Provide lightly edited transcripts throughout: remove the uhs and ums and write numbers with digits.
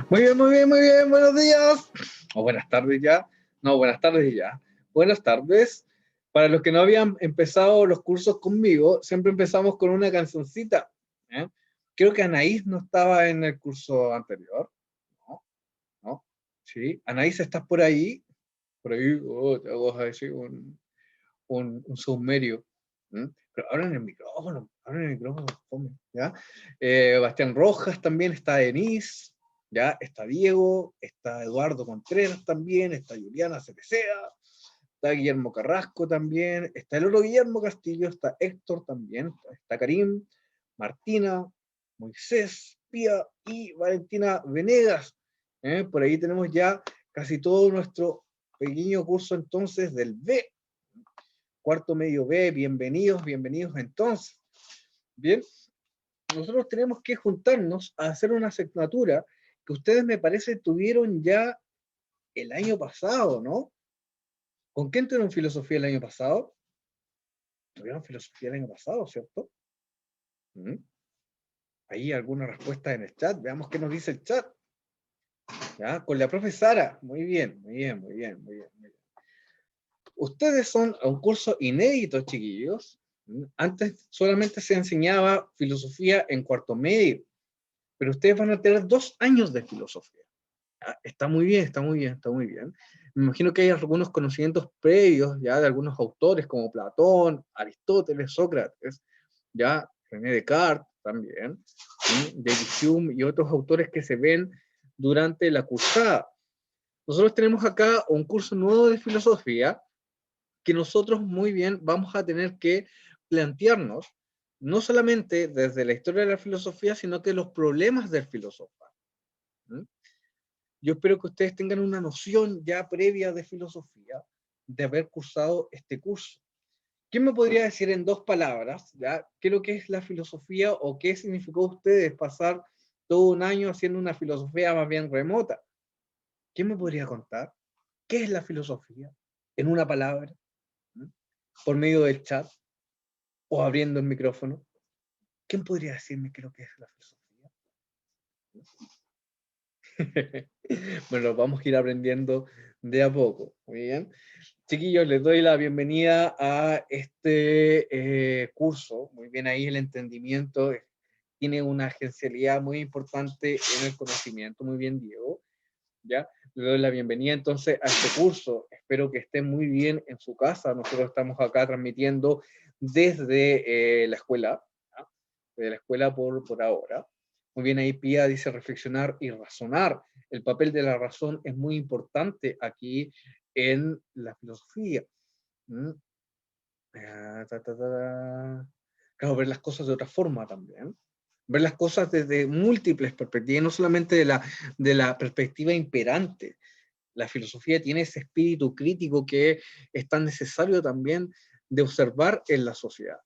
Muy bien, muy bien, muy bien. Buenos días. O buenas tardes ya. No, buenas tardes ya. Buenas tardes. Para los que no habían empezado los cursos conmigo, siempre empezamos con una cancioncita. ¿Eh? Creo que Anaís no estaba en el curso anterior. ¿No? ¿No? Sí. Anaís, ¿estás por ahí? Por ahí, te hago así un sumerio. ¿Mm? Pero abran el micrófono, fome, ¿ya? Bastián Rojas también, está Denise, ¿ya? Está Diego, está Eduardo Contreras también, está Juliana Cepeceda, está Guillermo Carrasco también, está el otro Guillermo Castillo, está Héctor también, está Karim, Martina, Moisés, Pía y Valentina Venegas. Por ahí tenemos ya casi todo nuestro pequeño curso entonces del B, cuarto medio B, bienvenidos, bienvenidos entonces. Bien, nosotros tenemos que juntarnos a hacer una asignatura que ustedes me parece tuvieron ya el año pasado, ¿no? ¿Con quién tuvieron filosofía el año pasado? Tuvieron filosofía el año pasado, ¿cierto? ¿Mm? Ahí alguna respuesta en el chat, veamos qué nos dice el chat. ¿Ya? Con la profe Sara, muy bien, muy bien, muy bien, muy bien, muy bien. Ustedes son un curso inédito, chiquillos. Antes solamente se enseñaba filosofía en cuarto medio, pero ustedes van a tener 2 años de filosofía. Está muy bien, está muy bien, está muy bien. Me imagino que hay algunos conocimientos previos ya de algunos autores como Platón, Aristóteles, Sócrates, ya René Descartes también, David Hume y otros autores que se ven durante la cursada. Nosotros tenemos acá un curso nuevo de filosofía que nosotros muy bien vamos a tener que plantearnos, no solamente desde la historia de la filosofía, sino que los problemas del filósofo. Yo espero que ustedes tengan una noción ya previa de filosofía, de haber cursado este curso. ¿Quién me podría decir en 2 palabras, ya, qué es lo que es la filosofía o qué significó ustedes pasar todo un año haciendo una filosofía más bien remota? ¿Quién me podría contar qué es la filosofía en una palabra? Por medio del chat o abriendo el micrófono. ¿Quién podría decirme qué es lo que es la filosofía? Bueno, vamos a ir aprendiendo de a poco. Muy bien. Chiquillos, les doy la bienvenida a este curso. Muy bien, ahí el entendimiento tiene una agencialidad muy importante en el conocimiento. Muy bien, Diego. ¿Ya? Les doy la bienvenida entonces a este curso. Espero que estén muy bien en su casa. Nosotros estamos acá transmitiendo desde la escuela, ¿ya? Desde la escuela por ahora. Muy bien, ahí Pía dice reflexionar y razonar. El papel de la razón es muy importante aquí en la filosofía. ¿Mm? Claro, ver las cosas de otra forma también. Ver las cosas desde múltiples perspectivas, no solamente de la perspectiva imperante. La filosofía tiene ese espíritu crítico que es tan necesario también de observar en la sociedad.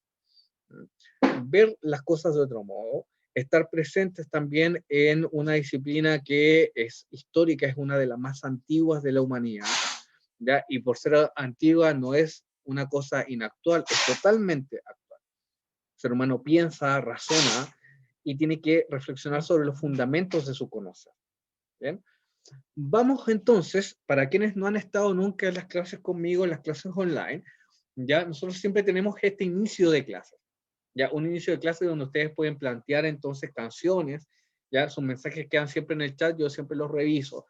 Ver las cosas de otro modo, estar presentes también en una disciplina que es histórica, es una de las más antiguas de la humanidad, ¿ya? Y por ser antigua no es una cosa inactual, es totalmente actual. El ser humano piensa, razona y tiene que reflexionar sobre los fundamentos de su conocer. ¿Bien? Vamos entonces, para quienes no han estado nunca en las clases conmigo, en las clases online, ya nosotros siempre tenemos este inicio de clase, ya un inicio de clase donde ustedes pueden plantear entonces canciones, ya sus mensajes quedan siempre en el chat, yo siempre los reviso.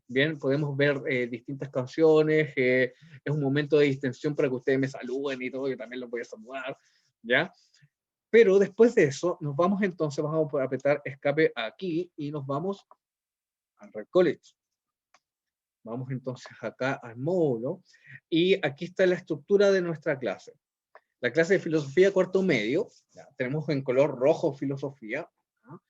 Bien, podemos ver distintas canciones, es un momento de distensión para que ustedes me saluden y todo, yo también los voy a saludar, ¿ya? Pero después de eso, nos vamos entonces, vamos a apretar escape aquí y nos vamos al Red College. Vamos entonces acá al módulo y aquí está la estructura de nuestra clase. La clase de filosofía cuarto medio, ya, tenemos en color rojo filosofía, ¿no?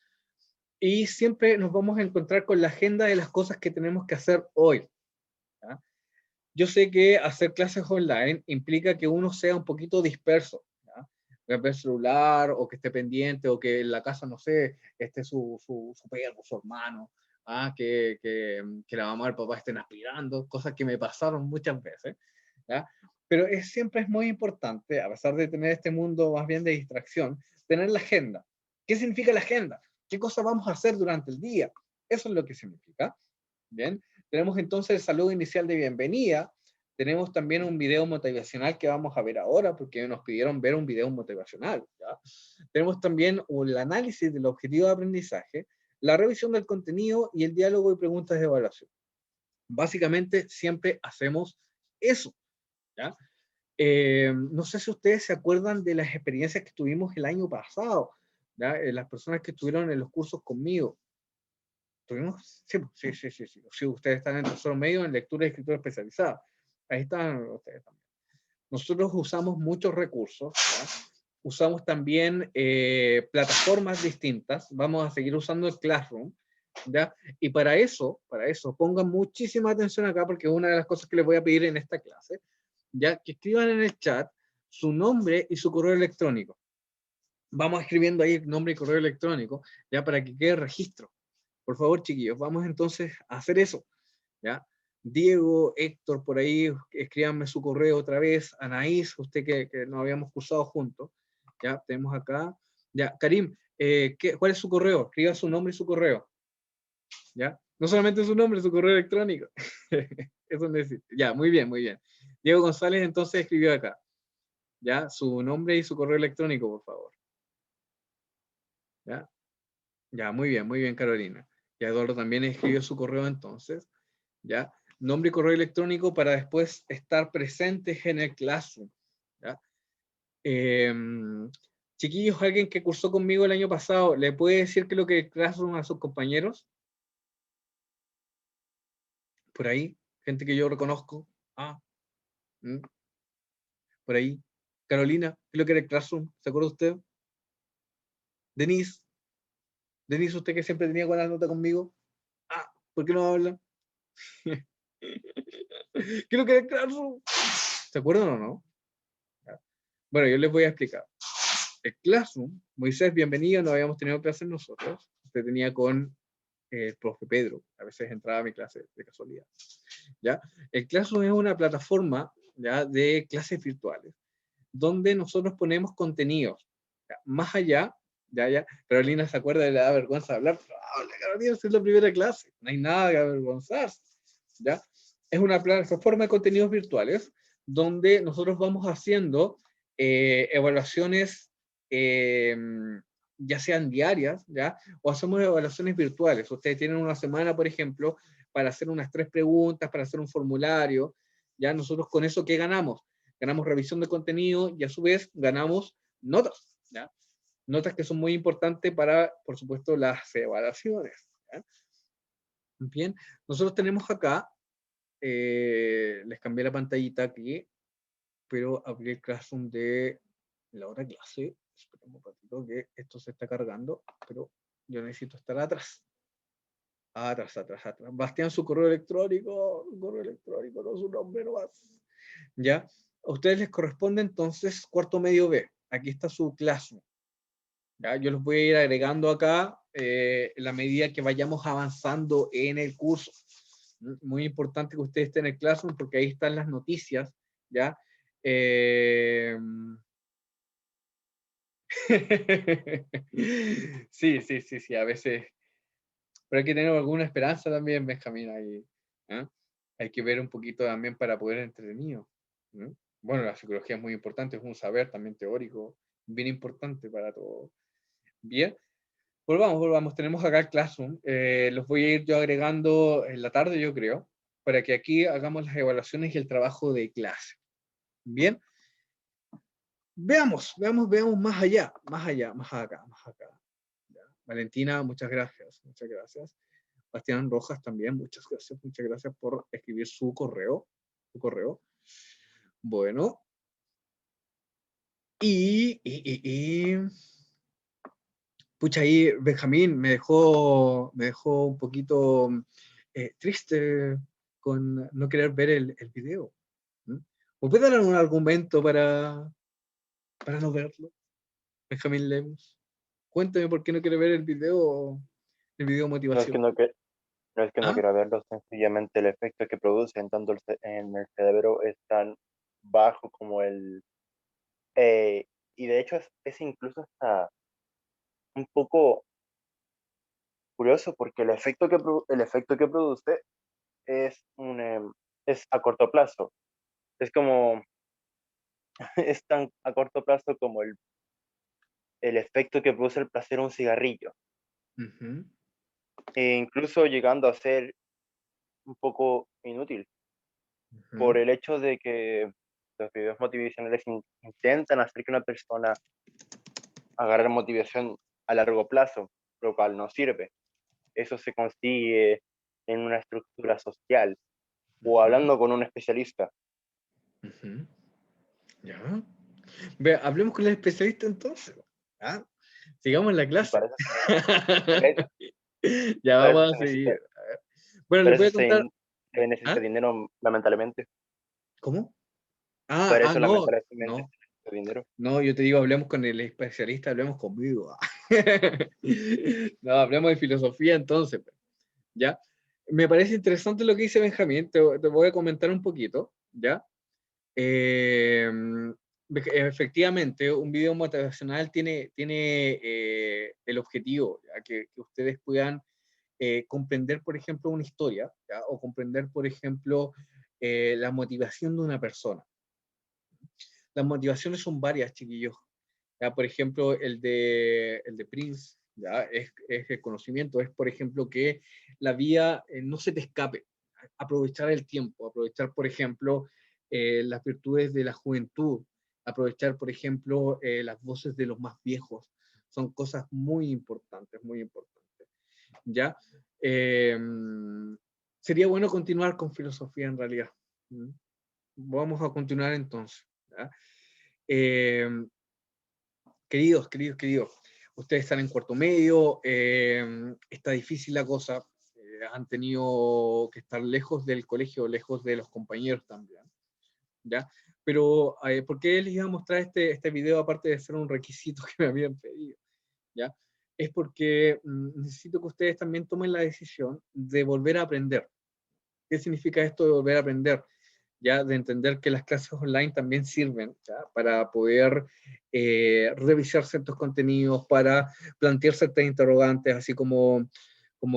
Y siempre nos vamos a encontrar con la agenda de las cosas que tenemos que hacer hoy. ¿Ya? Yo sé que hacer clases online implica que uno sea un poquito disperso, ¿ya? Que ver el celular o que esté pendiente o que en la casa, no sé, esté su perro, su hermano, que la mamá y el papá estén aspirando, cosas que me pasaron muchas veces, ¿ya? Pero siempre es muy importante, a pesar de tener este mundo más bien de distracción, tener la agenda. ¿Qué significa la agenda? ¿Qué cosas vamos a hacer durante el día? Eso es lo que significa. Bien, tenemos entonces el saludo inicial de bienvenida. Tenemos también un video motivacional que vamos a ver ahora, porque nos pidieron ver un video motivacional, ¿ya? Tenemos también el análisis del objetivo de aprendizaje, la revisión del contenido y el diálogo y preguntas de evaluación. Básicamente siempre hacemos eso, ¿ya? No sé si ustedes se acuerdan de las experiencias que tuvimos el año pasado, ¿ya? Las personas que estuvieron en los cursos conmigo. ¿Tuvimos? Sí, sí. Sí, ustedes están en tercero medio en lectura y escritura especializada. Ahí están ustedes también. Nosotros usamos muchos recursos, ¿ya? Usamos también plataformas distintas. Vamos a seguir usando el Classroom, ¿ya? Y para eso, pongan muchísima atención acá, porque es una de las cosas que les voy a pedir en esta clase, ya que escriban en el chat su nombre y su correo electrónico. Vamos escribiendo ahí el nombre y correo electrónico, ya para que quede registro. Por favor, chiquillos, vamos entonces a hacer eso, ¿ya? Diego, Héctor, por ahí, escríbanme su correo otra vez. Anaís, usted que nos habíamos cursado juntos, ¿ya? Tenemos acá. Ya, Karim, ¿cuál es su correo? Escriba su nombre y su correo, ¿ya? No solamente su nombre, su correo electrónico. Eso necesito. Ya, muy bien, muy bien. Diego González entonces escribió acá, ¿ya? Su nombre y su correo electrónico, por favor. ¿Ya? Ya, muy bien, Carolina. Y Eduardo también escribió su correo entonces, ¿ya? Nombre y correo electrónico para después estar presentes en el Classroom, ¿ya? Chiquillos, alguien que cursó conmigo el año pasado, ¿le puede decir qué es lo que es el Classroom a sus compañeros? Por ahí, gente que yo reconozco. Ah, por ahí. Carolina, ¿qué es lo que era el Classroom? ¿Se acuerda usted? Denise, usted que siempre tenía buenas notas conmigo. Ah, ¿por qué no habla? ¿Qué es lo que era el Classroom? ¿Se acuerdan o no? Bueno, yo les voy a explicar. El Classroom, Moisés, bienvenido, no habíamos tenido clases nosotros. Usted tenía con el profe Pedro, a veces entraba a mi clase de casualidad. ¿Ya? El Classroom es una plataforma, ¿ya?, de clases virtuales, donde nosotros ponemos contenidos, ¿ya?, más allá, ya, Carolina se acuerda, le da vergüenza hablar, habla, Carolina, es la primera clase, no hay nada que avergonzarse, ¿ya? Es una plataforma de contenidos virtuales donde nosotros vamos haciendo evaluaciones, ya sean diarias, ¿ya? O hacemos evaluaciones virtuales. Ustedes tienen una semana, por ejemplo, para hacer unas 3 preguntas, para hacer un formulario, ¿ya? Nosotros con eso, ¿qué ganamos? Ganamos revisión de contenido y a su vez ganamos notas, ¿ya? Notas que son muy importantes para, por supuesto, las evaluaciones, ¿ya? Bien, nosotros tenemos acá, les cambié la pantallita aquí, pero abrí el Classroom de la otra clase. Esperemos un ratito que esto se está cargando, pero yo necesito estar atrás. Atrás. Bastián, su correo electrónico, no su nombre nomás. ¿Ya? A ustedes les corresponde entonces cuarto medio B. Aquí está su Classroom. ¿Ya? Yo los voy a ir agregando acá en la medida que vayamos avanzando en el curso. Muy importante que ustedes estén en el Classroom porque ahí están las noticias, ¿ya? Sí, a veces, pero hay que tener alguna esperanza también, Benjamín, ahí, ¿eh? Hay que ver un poquito también para poder entretenido, ¿no? Bueno, la psicología es muy importante, es un saber también teórico, bien importante para todo. Bien, volvamos, tenemos acá el Classroom, los voy a ir yo agregando en la tarde, yo creo, para que aquí hagamos las evaluaciones y el trabajo de clase. Bien, veamos más allá, más acá. ¿Ya? Valentina, muchas gracias. Bastián Rojas también, muchas gracias por escribir su correo. Bueno, pucha, ahí Benjamín me dejó un poquito triste con no querer ver el video. ¿Me puede dar un argumento para no verlo, Benjamín Lemos? Cuéntame por qué no quiere ver el video No es que motivación. no es que no ¿Ah? quiera verlo, sencillamente el efecto que produce en tanto en el cerebro es tan bajo como el... y de hecho es incluso hasta un poco curioso porque el efecto que produce es a corto plazo. Es como, es tan a corto plazo como el efecto que produce el placer un cigarrillo, Ujú, e incluso llegando a ser un poco inútil por ujú, el hecho de que los videos motivacionales intentan hacer que una persona agarre motivación a largo plazo, lo cual no sirve. Eso se consigue en una estructura social o ujú, hablando con un especialista. ujú. Ya. Ve, hablemos con el especialista entonces. ¿Ah? Sigamos la Y clase. para eso, Ya para eso vamos a se necesita, seguir. A ver. Bueno, les para voy eso a contar. se necesita ¿Ah? dinero, lamentablemente. ¿Cómo? Para Ah, eso, no, lamentablemente, no, se necesita dinero. no, yo te digo, hablemos con el especialista, hablemos conmigo. No, hablemos de filosofía entonces, pues, ¿ya? Me parece interesante lo que dice Benjamín, te voy a comentar un poquito, ¿ya? Eh, Efectivamente, un video motivacional tiene el objetivo, ¿ya? Que ustedes puedan comprender, por ejemplo, una historia, ¿ya? O comprender, por ejemplo, la motivación de una persona. Las motivaciones son varias, chiquillos. ¿Ya? Por ejemplo, el de Prince, ¿ya? Es el conocimiento, es, por ejemplo, que la vida no se te escape. Aprovechar el tiempo, aprovechar, por ejemplo, las virtudes de la juventud, aprovechar, por ejemplo, las voces de los más viejos. Son cosas muy importantes, muy importantes. ¿Ya? Eh, Sería bueno continuar con filosofía en realidad. ¿Mm? Vamos a continuar entonces. ¿Ya? Eh, queridos, ustedes están en cuarto medio, está difícil la cosa, han tenido que estar lejos del colegio, lejos de los compañeros también, ¿ya? Pero, ¿por qué les iba a mostrar este video aparte de ser un requisito que me habían pedido? ¿Ya? Es porque necesito que ustedes también tomen la decisión de volver a aprender. ¿Qué significa esto de volver a aprender? Ya de entender que las clases online también sirven, ¿ya? Para poder revisar ciertos contenidos, para plantear ciertas interrogantes, así como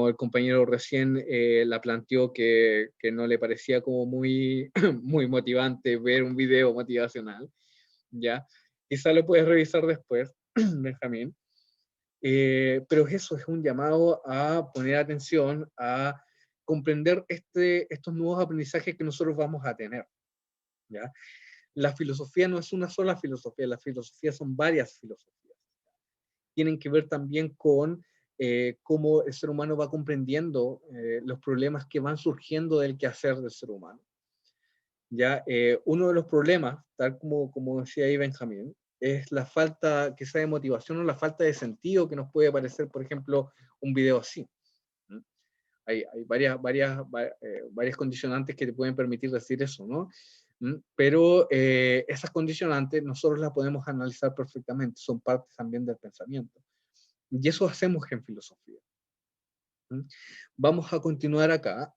el compañero recién la planteó que no le parecía como muy, muy motivante ver un video motivacional, ¿ya? Quizá lo puedes revisar después, Benjamín. Pero eso es un llamado a poner atención, a comprender estos nuevos aprendizajes que nosotros vamos a tener, ¿ya? La filosofía no es una sola filosofía, las filosofías son varias filosofías. Tienen que ver también con cómo el ser humano va comprendiendo los problemas que van surgiendo del quehacer del ser humano. ¿Ya? Uno de los problemas, tal como decía ahí Benjamín, es la falta quizá de motivación o la falta de sentido que nos puede parecer, por ejemplo, un video así. ¿Mm? Hay varias condicionantes que te pueden permitir decir eso, ¿no? Pero esas condicionantes nosotros las podemos analizar perfectamente, son parte también del pensamiento. Y eso hacemos en filosofía. ¿Mm? Vamos a continuar acá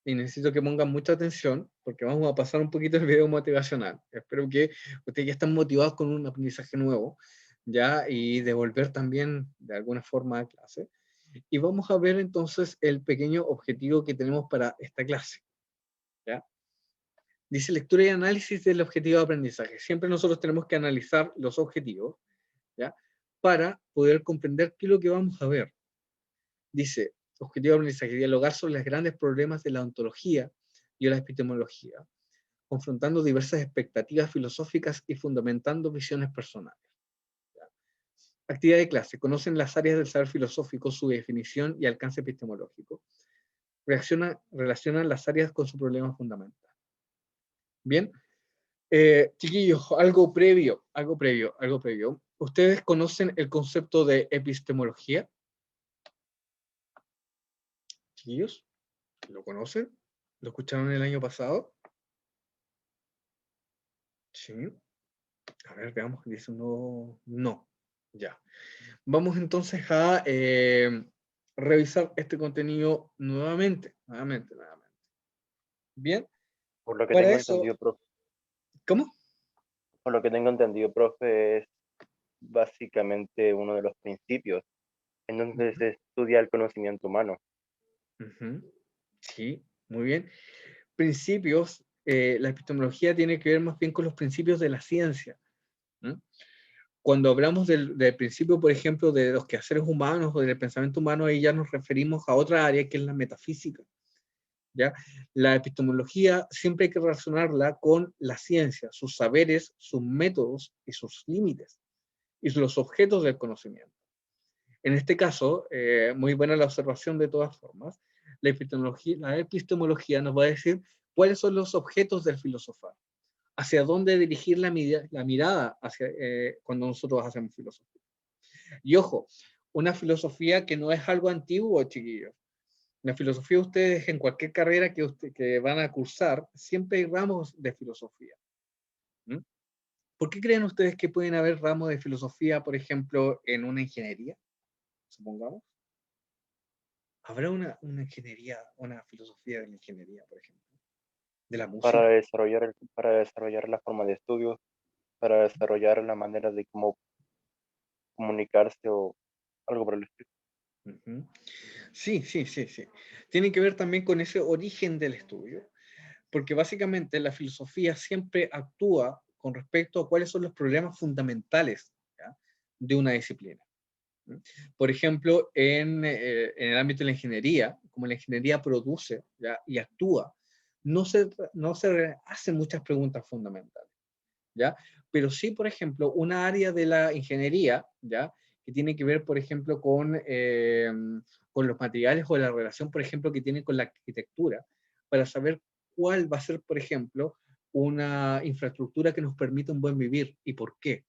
y necesito que pongan mucha atención porque vamos a pasar un poquito el video motivacional. Espero que ustedes ya están motivados con un aprendizaje nuevo, ¿ya? Y de volver también de alguna forma a clase. Y vamos a ver entonces el pequeño objetivo que tenemos para esta clase, ¿ya? Dice lectura y análisis del objetivo de aprendizaje. Siempre nosotros tenemos que analizar los objetivos, ¿ya? Para poder comprender qué es lo que vamos a ver. Dice, objetivo de aprendizaje, dialogar sobre los grandes problemas de la ontología y la epistemología, confrontando diversas expectativas filosóficas y fundamentando visiones personales. ¿Ya? Actividad de clase, conocen las áreas del saber filosófico, su definición y alcance epistemológico. Relacionan las áreas con su problema fundamental. Bien, chiquillos, algo previo. ¿Ustedes conocen el concepto de epistemología? Chiquillos, ¿lo conocen? ¿Lo escucharon el año pasado? Sí. A ver, veamos, dice no, no. Ya. Vamos entonces a revisar este contenido nuevamente. Bien, Por lo que para tengo eso, entendido, profe, ¿cómo? por lo que tengo entendido, profe, es básicamente uno de los principios. donde se estudia el conocimiento humano. Ujú. Sí, muy bien. Principios, la epistemología tiene que ver más bien con los principios de la ciencia. ¿Mm? Cuando hablamos del principio, por ejemplo, de los quehaceres humanos o del pensamiento humano, ahí ya nos referimos a otra área que es la metafísica. ¿Ya? La epistemología siempre hay que relacionarla con la ciencia, sus saberes, sus métodos y sus límites, y los objetos del conocimiento. En este caso, muy buena la observación de todas formas, la epistemología nos va a decir cuáles son los objetos del filosofar, hacia dónde dirigir la mirada hacia, cuando nosotros hacemos filosofía. Y ojo, una filosofía que no es algo antiguo, chiquillos. La filosofía, ustedes en cualquier carrera que van a cursar, siempre hay ramos de filosofía. ¿Mm? ¿Por qué creen ustedes que pueden haber ramos de filosofía, por ejemplo, en una ingeniería? Supongamos. ¿Habrá una ingeniería, una filosofía de la ingeniería, por ejemplo? ¿De la música? Para desarrollar la forma de estudio, para desarrollar la manera de cómo comunicarse o algo por el estilo. Ujú. Sí, sí, sí, sí. Tiene que ver también con ese origen del estudio, porque básicamente la filosofía siempre actúa con respecto a cuáles son los problemas fundamentales, ¿ya?, de una disciplina. Por ejemplo, en el ámbito de la ingeniería, como la ingeniería produce, ¿ya?, y actúa, no se hacen muchas preguntas fundamentales, ¿ya? Pero sí, por ejemplo, una área de la ingeniería, ¿ya?, que tiene que ver, por ejemplo, con los materiales o la relación, por ejemplo, que tiene con la arquitectura, para saber cuál va a ser, por ejemplo, una infraestructura que nos permita un buen vivir y por qué.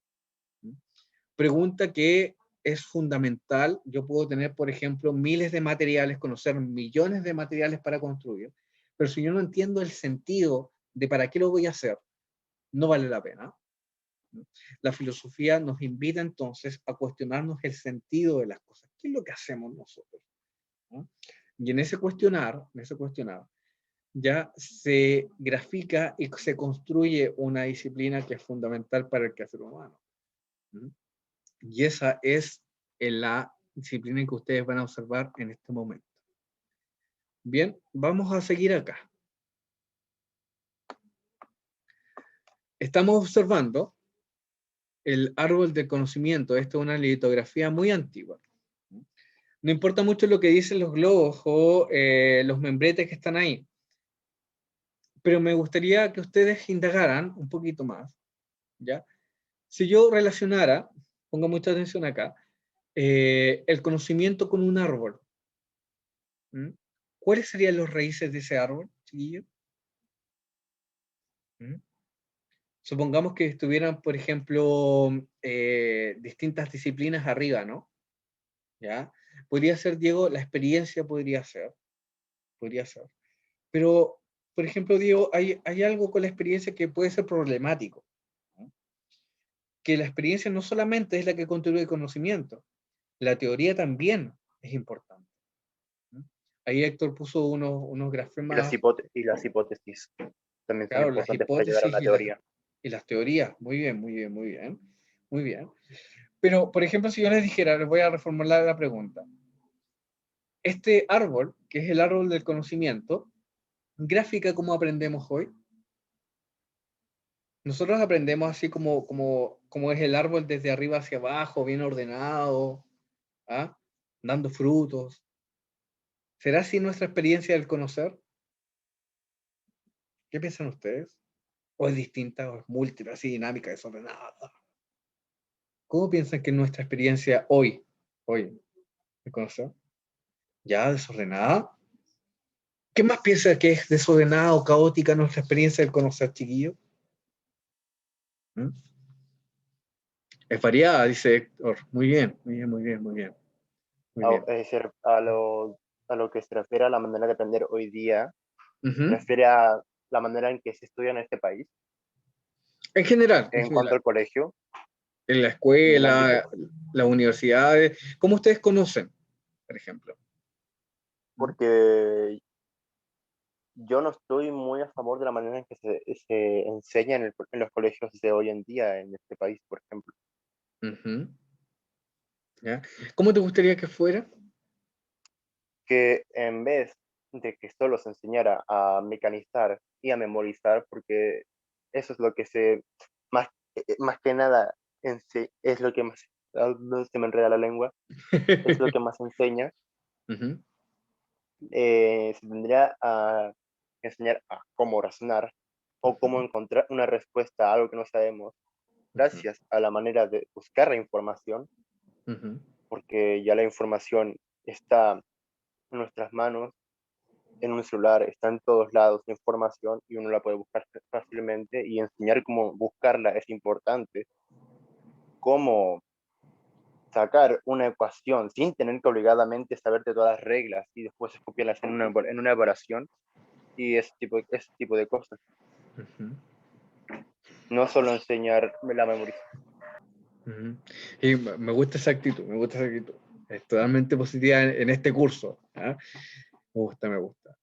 Pregunta que es fundamental. Yo puedo tener, por ejemplo, miles de materiales, conocer millones de materiales para construir, pero si yo no entiendo el sentido de para qué lo voy a hacer, no vale la pena. La filosofía nos invita entonces a cuestionarnos el sentido de las cosas. ¿Qué es lo que hacemos nosotros? ¿No? Y en ese cuestionar, ya se grafica y se construye una disciplina que es fundamental para el quehacer humano. ¿Mm? Y esa es la disciplina que ustedes van a observar en este momento. Bien, vamos a seguir acá. Estamos observando el árbol del conocimiento. Esta es una litografía muy antigua. No importa mucho lo que dicen los globos o los membretes que están ahí, pero me gustaría que ustedes indagaran un poquito más, ¿ya? Si yo relacionara, ponga mucha atención acá, el conocimiento con un árbol, ¿m? ¿Cuáles serían los raíces de ese árbol, chiquillo? ¿M? Supongamos que estuvieran, por ejemplo, distintas disciplinas arriba, ¿no? ¿Ya? Podría ser, Diego, la experiencia podría ser. Pero, por ejemplo, Diego, hay algo con la experiencia que puede ser problemático, ¿no? Que la experiencia no solamente es la que contribuye al conocimiento, la teoría también es importante, ¿no? Ahí Héctor puso unos grafemas, Y las hipótesis también son claro, las importantes para llegar a hipótesis una teoría. y las teorías. Muy bien, muy bien, muy bien. Muy bien. Pero, por ejemplo, si yo les dijera, les voy a reformular la pregunta. Este árbol, que es el árbol del conocimiento, gráfica como aprendemos hoy. Nosotros aprendemos así como es el árbol desde arriba hacia abajo, bien ordenado, ¿ah?, dando frutos. ¿Será así nuestra experiencia del conocer? ¿Qué piensan ustedes? ¿O es distinta, o es múltiple, así dinámica, desordenada? ¿Cómo piensan que es nuestra experiencia hoy, de conocer? ¿Ya desordenada? ¿Qué más piensa que es desordenada o caótica nuestra experiencia del conocer, chiquillo? ¿Mm? Es variada, dice Héctor. Muy bien, muy bien, muy bien, muy bien. Muy bien. Es decir, a lo que se refiere a la manera de aprender hoy día, se Ujú. refiere a la manera en que se estudia en este país, En general, en en cuanto general. al colegio, En la en el ámbito, escuela, las universidades, ¿cómo ustedes conocen, por ejemplo? ¿Mm? porque yo no estoy muy a favor de la manera en que se enseña en los colegios de hoy en día en este país, por ejemplo. Ujú. ¿Ya? ¿Cómo te gustaría que fuera? Que en vez de que solo se enseñara a mecanizar y a memorizar, porque eso es lo que más, más que nada es lo que más, no se me enreda la lengua, es lo que más enseña, Ujú, se tendría a enseñar a cómo razonar o cómo encontrar una respuesta a algo que no sabemos, ujú, gracias a la manera de buscar la información, ujú, porque ya la información está en nuestras manos, en un celular, está en todos lados la información y uno la puede buscar fácilmente y enseñar cómo buscarla es importante. Cómo sacar una ecuación sin tener que obligadamente saberte todas las reglas y después copiarlas en una evaluación y ese tipo de cosas. ujú, No solo enseñar la memoria. ujú. Y me gusta esa actitud, me gusta esa actitud. Es totalmente positiva en este curso. ¿Ah? Me gusta, me gusta.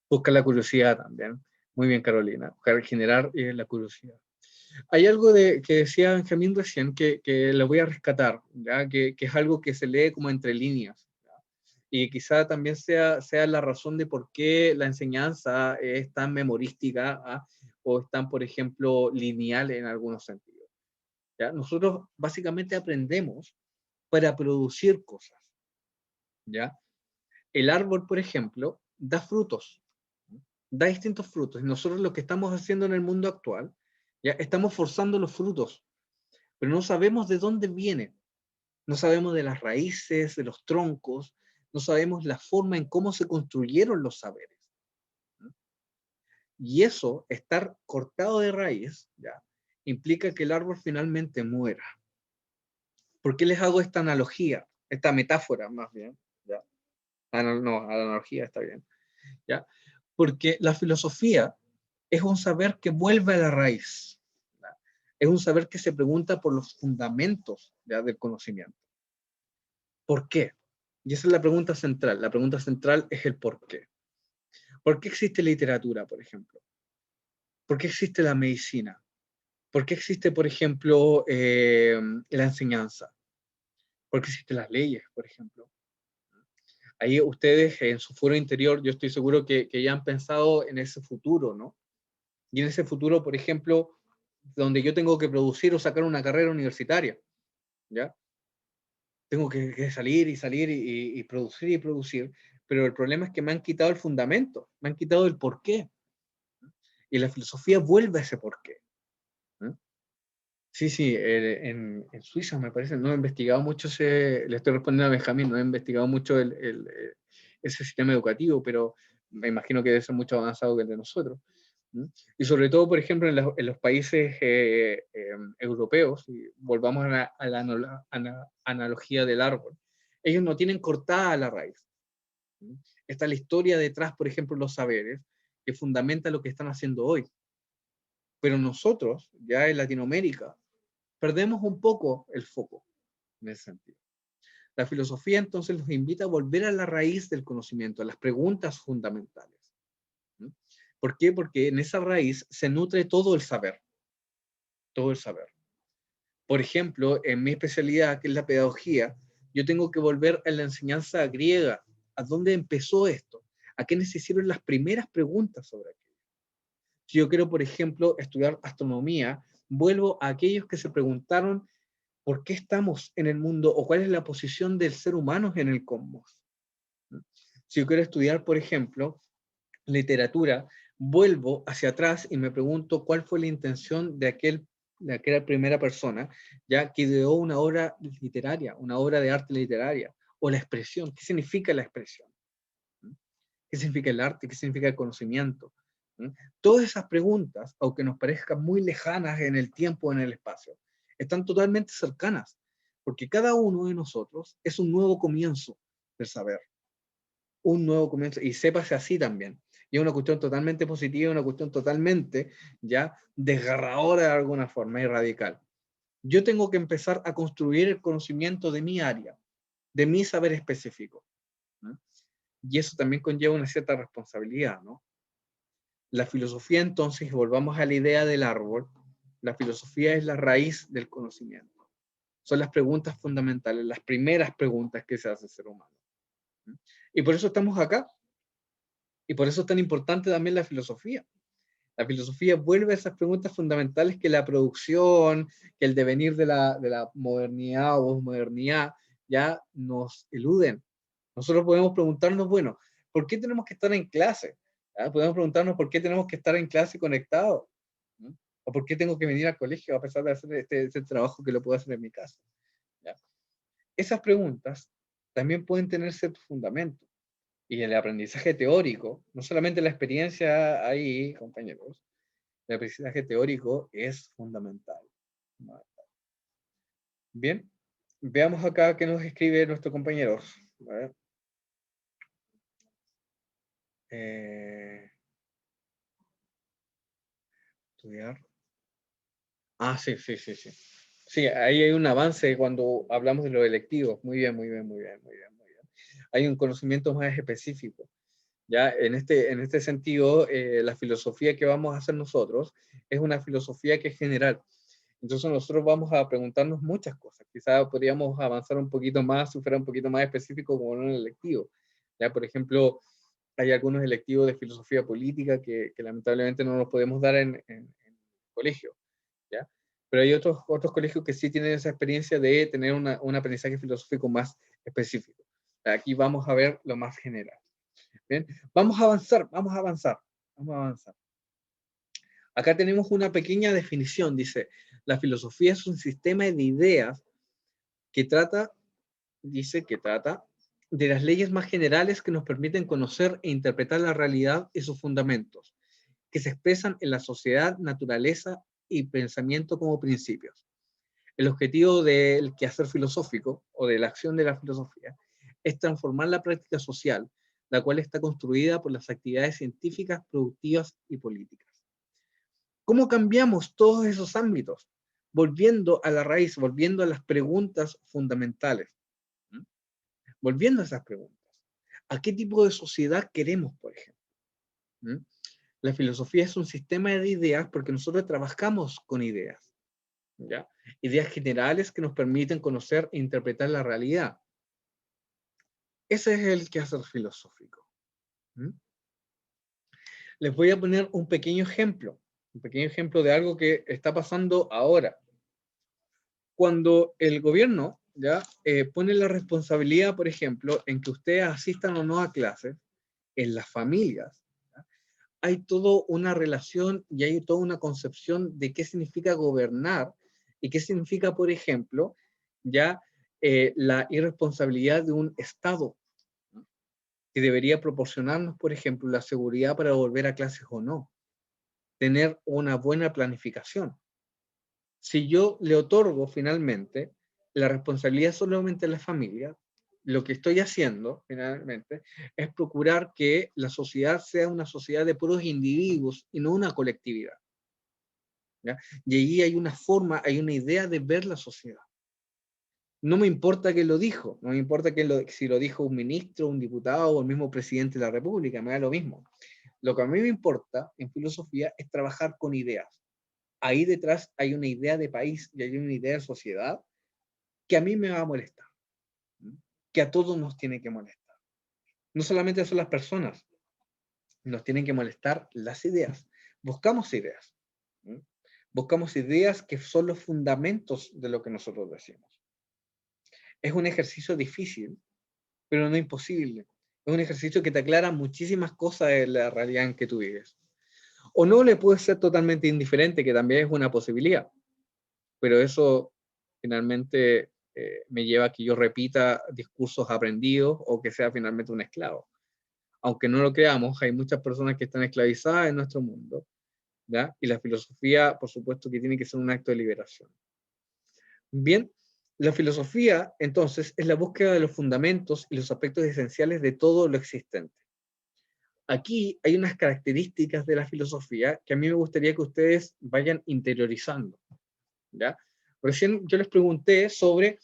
Busca la curiosidad también. Muy bien, Carolina. Buscar generar la curiosidad. Hay algo que decía Benjamín recién que lo voy a rescatar, ¿ya? Que es algo que se lee como entre líneas. ¿Ya? Y quizá también sea la razón de por qué la enseñanza es tan memorística, ¿ah? O es tan, por ejemplo, lineal en algunos sentidos. ¿Ya? Nosotros básicamente aprendemos para producir cosas. ¿Ya? El árbol, por ejemplo, da frutos, da distintos frutos. Y nosotros lo que estamos haciendo en el mundo actual, ya estamos forzando los frutos, pero no sabemos de dónde vienen. No sabemos de las raíces, de los troncos, no sabemos la forma en cómo se construyeron los saberes. Y eso, estar cortado de raíz, ¿ya? Implica que el árbol finalmente muera. ¿Por qué les hago esta analogía? Esta metáfora, más bien. ¿Ya? No, analogía está bien. ¿Ya? Porque la filosofía es un saber que vuelve a la raíz. ¿Ya? Es un saber que se pregunta por los fundamentos, ¿ya? Del conocimiento. ¿Por qué? Y esa es la pregunta central. La pregunta central es el por qué. ¿Por qué existe literatura, por ejemplo? ¿Por qué existe la medicina? ¿Por qué existe, por ejemplo, la enseñanza? ¿Por qué existen las leyes, por ejemplo? Ahí ustedes en su foro interior, yo estoy seguro que ya han pensado en ese futuro, ¿no? Y en ese futuro, por ejemplo, donde yo tengo que producir o sacar una carrera universitaria, ¿ya? Tengo que salir y salir y producir, pero el problema es que me han quitado el fundamento, me han quitado el porqué, y la filosofía vuelve a ese porqué. ¿Eh? Sí, sí, en Suiza me parece, no he investigado mucho le estoy respondiendo a Benjamín, no he investigado mucho ese sistema educativo, pero me imagino que debe ser mucho avanzado que el de nosotros. ¿Mm? Y sobre todo, por ejemplo, en los países europeos, y volvamos a la analogía del árbol, ellos no tienen cortada la raíz. ¿Mm? Está la historia detrás, por ejemplo, los saberes, que fundamenta lo que están haciendo hoy. Pero nosotros, ya en Latinoamérica, perdemos un poco el foco en ese sentido. La filosofía entonces nos invita a volver a la raíz del conocimiento, a las preguntas fundamentales. ¿No? ¿Por qué? Porque en esa raíz se nutre todo el saber, todo el saber. Por ejemplo, en mi especialidad, que es la pedagogía, yo tengo que volver a la enseñanza griega. ¿A dónde empezó esto? ¿A quiénes se hicieron las primeras preguntas sobre aquello? Si yo quiero, por ejemplo, estudiar astronomía, vuelvo a aquellos que se preguntaron por qué estamos en el mundo o cuál es la posición del ser humano en el cosmos. Si yo quiero estudiar, por ejemplo, literatura, vuelvo hacia atrás y me pregunto cuál fue la intención de aquella primera persona, ya que ideó una obra literaria, una obra de arte literaria, o la expresión. ¿Qué significa la expresión? ¿Qué significa el arte? ¿Qué significa el conocimiento? Todas esas preguntas, aunque nos parezcan muy lejanas en el tiempo o en el espacio, están totalmente cercanas, porque cada uno de nosotros es un nuevo comienzo del saber, un nuevo comienzo, y sépase así también. Y es una cuestión totalmente positiva, una cuestión totalmente ya desgarradora de alguna forma y radical. Yo tengo que empezar a construir el conocimiento de mi área, de mi saber específico, ¿no? Y eso también conlleva una cierta responsabilidad, ¿no? La filosofía entonces, volvamos a la idea del árbol, la filosofía es la raíz del conocimiento. Son las preguntas fundamentales, las primeras preguntas que se hace el ser humano. Y por eso estamos acá. Y por eso es tan importante también la filosofía. La filosofía vuelve a esas preguntas fundamentales que la producción, que el devenir de la modernidad o posmodernidad ya nos eluden. Nosotros podemos preguntarnos, bueno, ¿por qué tenemos que estar en clase? ¿Ya? Podemos preguntarnos por qué tenemos que estar en clase conectados. ¿No? ¿O por qué tengo que venir al colegio a pesar de hacer este trabajo que lo puedo hacer en mi casa? ¿Ya? Esas preguntas también pueden tener cierto fundamento. Y el aprendizaje teórico, no solamente la experiencia ahí, compañeros, el aprendizaje teórico es fundamental. Bien, veamos acá qué nos escribe nuestro compañero. A ver. Estudiar. Ah, sí, sí, sí, sí. Sí, ahí hay un avance cuando hablamos de los electivos. Muy bien, muy bien, muy bien, muy bien, muy bien. Hay un conocimiento más específico. Ya, en este sentido, la filosofía que vamos a hacer nosotros es una filosofía que es general. Entonces nosotros vamos a preguntarnos muchas cosas. Quizás podríamos avanzar un poquito más si fuera un poquito más específico como en un electivo. Ya, por ejemplo, hay algunos electivos de filosofía política que lamentablemente no los podemos dar en colegio. ¿Ya? Pero hay otros colegios que sí tienen esa experiencia de tener un aprendizaje filosófico más específico. Aquí vamos a ver lo más general. ¿Bien? Vamos a avanzar, vamos a avanzar, vamos a avanzar. Acá tenemos una pequeña definición, dice, la filosofía es un sistema de ideas que trata, dice que trata de las leyes más generales que nos permiten conocer e interpretar la realidad y sus fundamentos, que se expresan en la sociedad, naturaleza y pensamiento como principios. El objetivo del quehacer filosófico o de la acción de la filosofía es transformar la práctica social, la cual está construida por las actividades científicas, productivas y políticas. ¿Cómo cambiamos todos esos ámbitos? Volviendo a la raíz, volviendo a las preguntas fundamentales. ¿Mm? Volviendo a esas preguntas. ¿A qué tipo de sociedad queremos, por ejemplo? ¿Mm? La filosofía es un sistema de ideas porque nosotros trabajamos con ideas. ¿Ya? Ideas generales que nos permiten conocer e interpretar la realidad. Ese es el quehacer filosófico. ¿Mm? Les voy a poner un pequeño ejemplo de algo que está pasando ahora. Cuando el gobierno ya pone la responsabilidad, por ejemplo, en que ustedes asistan o no a clases, en las familias, ¿ya? Hay toda una relación y hay toda una concepción de qué significa gobernar y qué significa, por ejemplo, ya la irresponsabilidad de un Estado, ¿no? Que debería proporcionarnos, por ejemplo, la seguridad para volver a clases o no, tener una buena planificación. Si yo le otorgo finalmente la responsabilidad solamente a la familia, lo que estoy haciendo finalmente es procurar que la sociedad sea una sociedad de puros individuos y no una colectividad. ¿Ya? Y ahí hay una forma, hay una idea de ver la sociedad. No me importa quién lo dijo, no me importa si lo dijo un ministro, un diputado o el mismo presidente de la República, me da lo mismo. Lo que a mí me importa en filosofía es trabajar con ideas. Ahí detrás hay una idea de país y hay una idea de sociedad que a mí me va a molestar, que a todos nos tiene que molestar. No solamente son las personas, nos tienen que molestar las ideas. Buscamos ideas. Buscamos ideas que son los fundamentos de lo que nosotros decimos. Es un ejercicio difícil, pero no imposible. Es un ejercicio que te aclara muchísimas cosas de la realidad en que tú vives. O no le puede ser totalmente indiferente, que también es una posibilidad. Pero eso finalmente me lleva a que yo repita discursos aprendidos o que sea finalmente un esclavo. Aunque no lo creamos, hay muchas personas que están esclavizadas en nuestro mundo, ¿ya? Y la filosofía, por supuesto, que tiene que ser un acto de liberación. Bien, la filosofía, entonces, es la búsqueda de los fundamentos y los aspectos esenciales de todo lo existente. Aquí hay unas características de la filosofía que a mí me gustaría que ustedes vayan interiorizando, ¿ya? Recién yo les pregunté sobre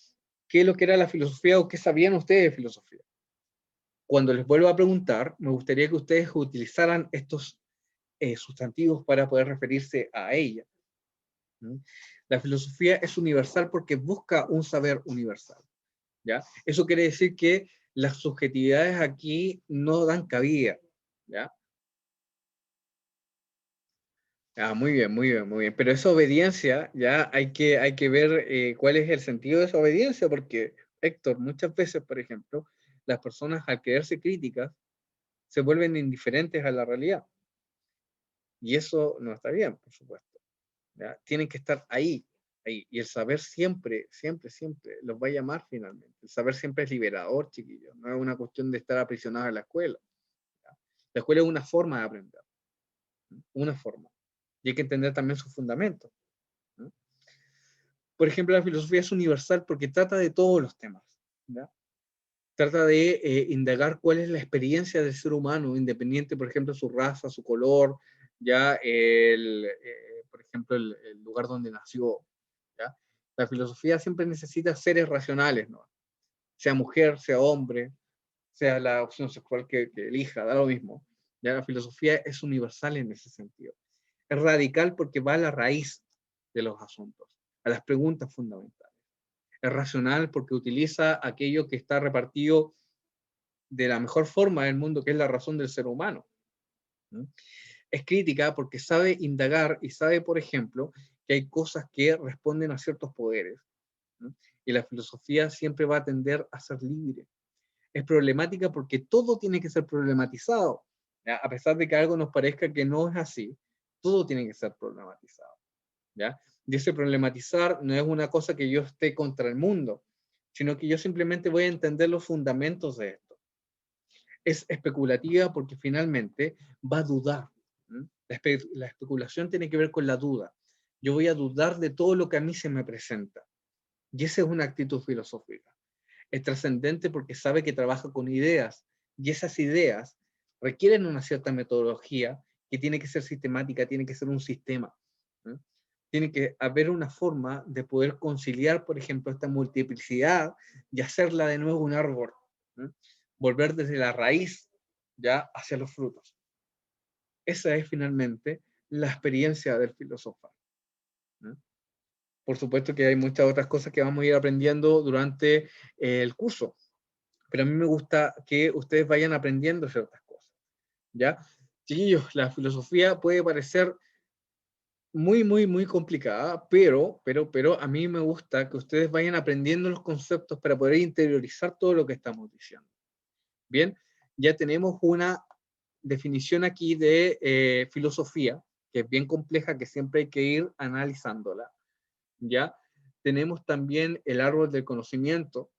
qué es lo que era la filosofía o qué sabían ustedes de filosofía. Cuando les vuelvo a preguntar, me gustaría que ustedes utilizaran estos sustantivos para poder referirse a ella. ¿Mm? La filosofía es universal porque busca un saber universal, ¿ya? Eso quiere decir que las subjetividades aquí no dan cabida, ¿ya? Ah, muy bien, muy bien, muy bien. Pero esa obediencia, ya hay que ver cuál es el sentido de esa obediencia, porque, Héctor, muchas veces, por ejemplo, las personas al creerse críticas se vuelven indiferentes a la realidad. Y eso no está bien, por supuesto. ¿Ya? Tienen que estar ahí, ahí. Y el saber siempre, siempre, siempre los va a llamar finalmente. El saber siempre es liberador, chiquillos. No es una cuestión de estar aprisionados en la escuela. ¿Ya? La escuela es una forma de aprender, ¿no? Una forma. Y hay que entender también sus fundamentos, ¿no? Por ejemplo, la filosofía es universal porque trata de todos los temas, ¿ya? Trata de indagar cuál es la experiencia del ser humano, independiente, por ejemplo, su raza, su color, ya por ejemplo, el lugar donde nació, ¿ya? La filosofía siempre necesita seres racionales, ¿no? Sea mujer, sea hombre, sea la opción sexual que elija, da lo mismo. ¿Ya? La filosofía es universal en ese sentido. Es radical porque va a la raíz de los asuntos, a las preguntas fundamentales. Es racional porque utiliza aquello que está repartido de la mejor forma del mundo, que es la razón del ser humano. ¿No? Es crítica porque sabe indagar y sabe, por ejemplo, que hay cosas que responden a ciertos poderes, ¿no? Y la filosofía siempre va a tender a ser libre. Es problemática porque todo tiene que ser problematizado, ¿ya? A pesar de que algo nos parezca que no es así, todo tiene que ser problematizado, ¿ya? Y ese problematizar no es una cosa que yo esté contra el mundo, sino que yo simplemente voy a entender los fundamentos de esto. Es especulativa porque finalmente va a dudar. La especulación tiene que ver con la duda. Yo voy a dudar de todo lo que a mí se me presenta. Y esa es una actitud filosófica. Es trascendente porque sabe que trabaja con ideas y esas ideas requieren una cierta metodología que tiene que ser sistemática, tiene que ser un sistema. ¿No? Tiene que haber una forma de poder conciliar, por ejemplo, esta multiplicidad y hacerla de nuevo un árbol. ¿No? Volver desde la raíz ya hacia los frutos. Esa es finalmente la experiencia del filósofo. ¿No? Por supuesto que hay muchas otras cosas que vamos a ir aprendiendo durante el curso, pero a mí me gusta que ustedes vayan aprendiendo ciertas cosas, ¿ya? Chiquillos, la filosofía puede parecer muy, muy, muy complicada, pero a mí me gusta que ustedes vayan aprendiendo los conceptos para poder interiorizar todo lo que estamos diciendo. Bien, ya tenemos una definición aquí de filosofía, que es bien compleja, que siempre hay que ir analizándola, ¿ya? Tenemos también el árbol del conocimiento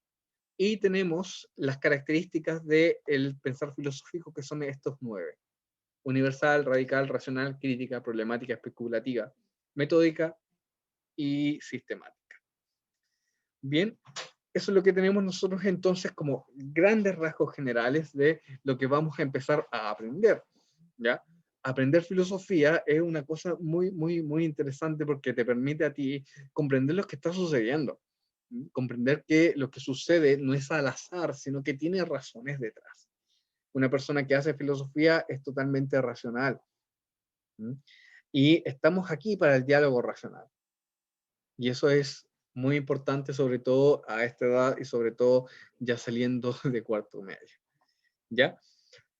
y tenemos las características del pensar filosófico, que son estos 9. Universal, radical, racional, crítica, problemática, especulativa, metódica y sistemática. Bien, eso es lo que tenemos nosotros entonces como grandes rasgos generales de lo que vamos a empezar a aprender, ¿ya? Aprender filosofía es una cosa muy, muy, muy interesante porque te permite a ti comprender lo que está sucediendo, comprender que lo que sucede no es al azar, sino que tiene razones detrás. Una persona que hace filosofía es totalmente racional, ¿sí? Y estamos aquí para el diálogo racional. Y eso es muy importante, sobre todo a esta edad y sobre todo ya saliendo de cuarto medio. ¿Ya?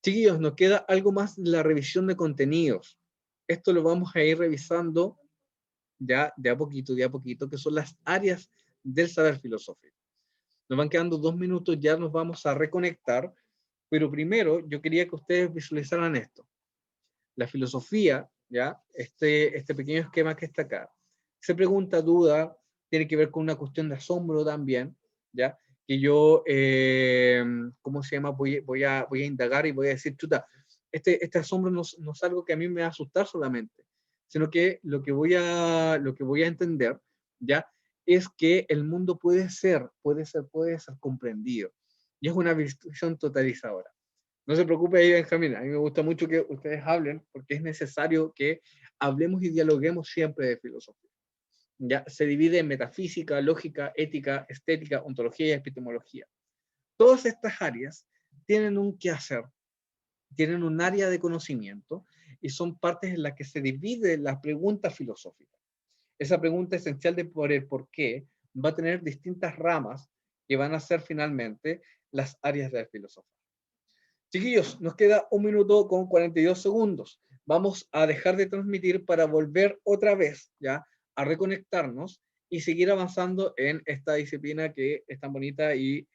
Chiquillos, nos queda algo más de la revisión de contenidos. Esto lo vamos a ir revisando ya de a poquito, que son las áreas del saber filosófico. Nos van quedando 2 minutos, ya nos vamos a reconectar, pero primero yo quería que ustedes visualizaran esto. La filosofía, ¿ya? Este pequeño esquema que está acá, se pregunta, duda, tiene que ver con una cuestión de asombro también, ¿ya? Que yo, ¿cómo se llama? Voy a indagar y voy a decir, chuta, este asombro no es algo que a mí me va a asustar solamente, sino que lo que voy a entender, ¿ya? Es que el mundo puede ser comprendido. Y es una visión totalizadora. No se preocupe ahí, Benjamín. A mí me gusta mucho que ustedes hablen porque es necesario que hablemos y dialoguemos siempre de filosofía. Ya se divide en metafísica, lógica, ética, estética, ontología y epistemología. Todas estas áreas tienen un quehacer, tienen un área de conocimiento y son partes en las que se divide la pregunta filosófica. esa pregunta esencial de por el por qué va a tener distintas ramas que van a ser finalmente las áreas de la filosofía. Chiquillos, nos queda 1 minuto con 42 segundos. Vamos a dejar de transmitir para volver otra vez, ¿ya?, a reconectarnos y seguir avanzando en esta disciplina que es tan bonita y